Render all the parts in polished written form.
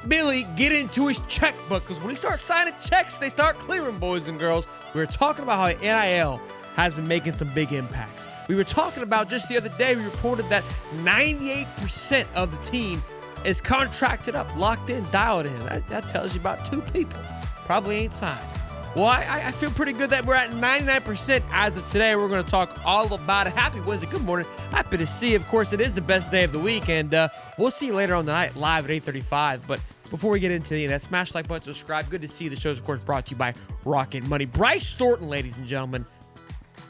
Billy get into his checkbook, because when he starts signing checks, they start clearing, boys and girls. We were talking about how NIL has been making some big impacts. We were talking about just the other day, we reported that 98% of the team is contracted up, locked in, dialed in. That tells you about 2 people probably ain't signed. Well, I feel pretty good that we're at 99% as of today. We're going to talk all about it. Happy Wednesday. Good morning. Happy to see you. Of course, it is the best day of the week, and we'll see you later on tonight live at 8:35. But before we get into that, smash the like button, subscribe. Good to see you. The show is, of course, brought to you by Rocket Money. Bryce Thornton, ladies and gentlemen,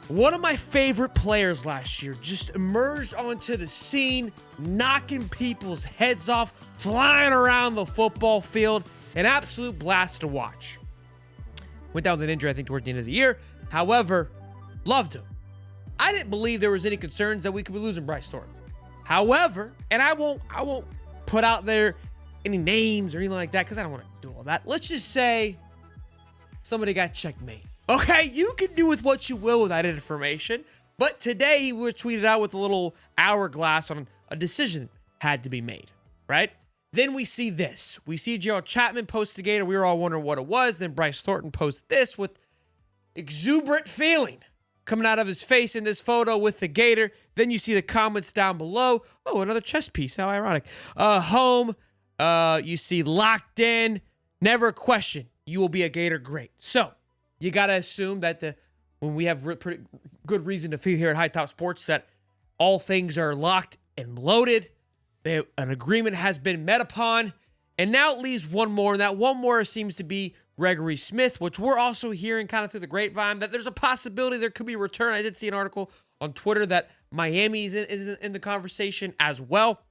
one of my favorite players last year, just emerged onto the scene, knocking people's heads off, flying around the football field. An absolute blast to watch. Went down with an injury, I think, towards the end of the year. However, loved him. I didn't believe there was any concerns that we could be losing Bryce Thornton. However, and I won't put out there any names or anything like that, because I don't want to do all that. Let's just say somebody got checkmate. Okay, you can do with what you will with that information. But today he was tweeted out with a little hourglass on a decision had to be made, right? Then we see this. We see Gerald Chapman post the Gator. We were all wondering what it was. Then Bryce Thornton posts this with exuberant feeling coming out of his face in this photo with the Gator. Then you see the comments down below. Oh, another chess piece. How ironic. Home. You see locked in. Never question. You will be a Gator great. So you got to assume that when we have pretty good reason to feel here at Hightop Sports that all things are locked and loaded. An agreement has been met upon, and now it leaves one more, and that one more seems to be Gregory Smith, which we're also hearing kind of through the grapevine that there's a possibility there could be a return. I did see an article on Twitter that Miami is in the conversation as well,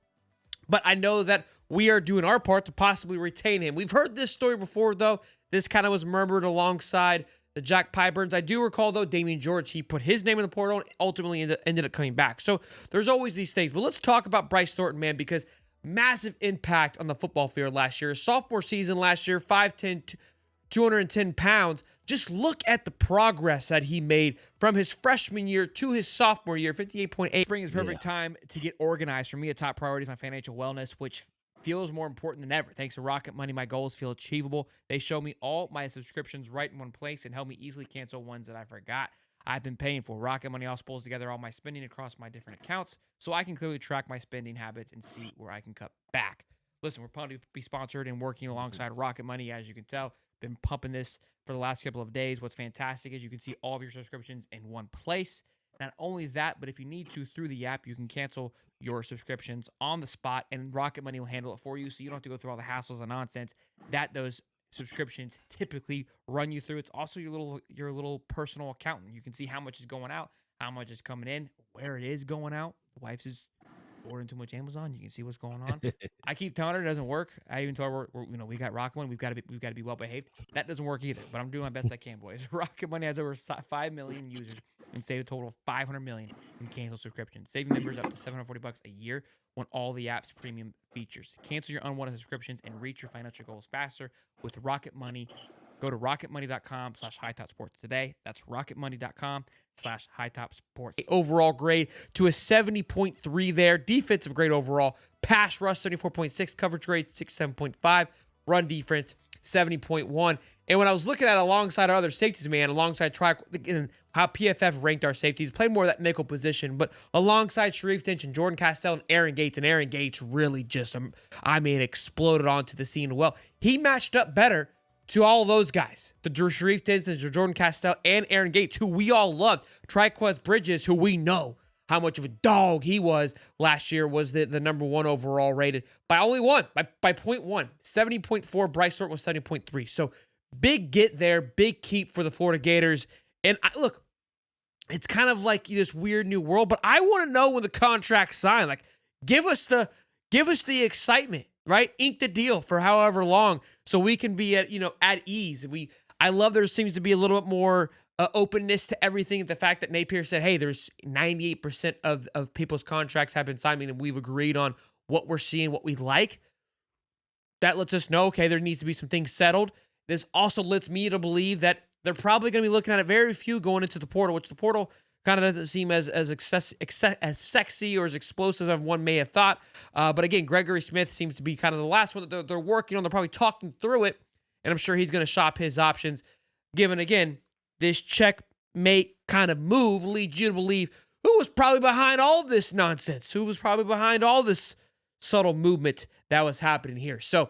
but I know that we are doing our part to possibly retain him. We've heard this story before, though. This kind of was murmured alongside the Jack Pyburns. I do recall, though, Damian George, he put his name in the portal and ultimately ended up coming back. So there's always these things. But let's talk about Bryce Thornton, man, because massive impact on the football field last year. Sophomore season last year, 5'10", 210 pounds. Just look at the progress that he made from his freshman year to his sophomore year, 58.8. Spring is perfect time to get organized. For me, a top priority is my financial wellness, which feels more important than ever. Thanks to Rocket Money, my goals feel achievable. They show me all my subscriptions right in one place and help me easily cancel ones that I forgot I've been paying for. Rocket Money also pulls together all my spending across my different accounts so I can clearly track my spending habits and see where I can cut back. Listen, we're proud to be sponsored and working alongside Rocket Money, as you can tell. Been pumping this for the last couple of days. What's fantastic is you can see all of your subscriptions in one place. Not only that, but if you need to, through the app, you can cancel your subscriptions on the spot, and Rocket Money will handle it for you, so you don't have to go through all the hassles and nonsense that those subscriptions typically run you through. It's also your little personal accountant. You can see how much is going out, how much is coming in, where it is going out. The wife's is ordering too much Amazon. You can see what's going on. I keep telling her it doesn't work. I even tell her we got Rocket Money. We've got to be well behaved. That doesn't work either. But I'm doing my best I can, boys. Rocket Money has over 5 million users and save a total of $500 million in cancel subscriptions, saving members up to $740 a year on all the app's premium features. Cancel your unwanted subscriptions and reach your financial goals faster with Rocket Money. Go to rocketmoney.com/hightopsports today. That's rocketmoney.com/hightopsports. Overall grade to a 70.3 there. Defensive grade overall. Pass rush 74.6. Coverage grade 67.5. Run defense 70.1. And when I was looking at alongside our other safeties, man, alongside how PFF ranked our safeties, played more of that nickel position, but alongside Sharif Tinch and Jordan Castell and Aaron Gates really just, exploded onto the scene well. He matched up better to all those guys, the Sharif Tinch and Jordan Castell and Aaron Gates, who we all loved. Triquez Bridges, who we know how much of a dog he was last year, was the number 1 overall rated by only one, by 0.1. 70.4, Bryce Thornton was 70.3. So big get there, big keep for the Florida Gators. And look, it's kind of like this weird new world, but I want to know when the contract's signed. Like, give us the excitement, right? Ink the deal for however long so we can be at ease. I love there seems to be a little bit more openness to everything. The fact that Napier said, hey, there's 98% of people's contracts have been signed, and we've agreed on what we're seeing, what we like. That lets us know, okay, there needs to be some things settled. This also lets me to believe that they're probably going to be looking at a very few going into the portal, which the portal Kind of doesn't seem as sexy or as explosive as one may have thought. But again, Gregory Smith seems to be kind of the last one that they're working on. They're probably talking through it, and I'm sure he's going to shop his options. Given, again, this checkmate kind of move leads you to believe who was probably behind all this nonsense, who was probably behind all this subtle movement that was happening here. So,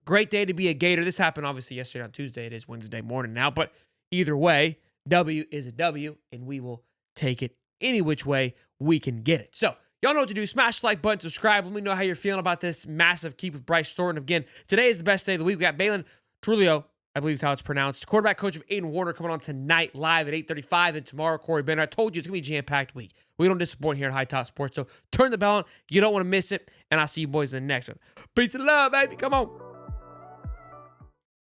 great day to be a Gator. This happened obviously yesterday on Tuesday. It is Wednesday morning now, but either way, W is a W, and we will take it any which way we can get it. So, y'all know what to do. Smash the like button, subscribe. Let me know how you're feeling about this massive keep with Bryce Thornton. Again, today is the best day of the week. We got Balin Trulio, I believe is how it's pronounced, quarterback coach of Aiden Warner, coming on tonight live at 8:35, and tomorrow, Corey Bennett. I told you it's going to be a jam-packed week. We don't disappoint here at Hightop Sports, so turn the bell on. You don't want to miss it, and I'll see you boys in the next one. Peace and love, baby. Come on.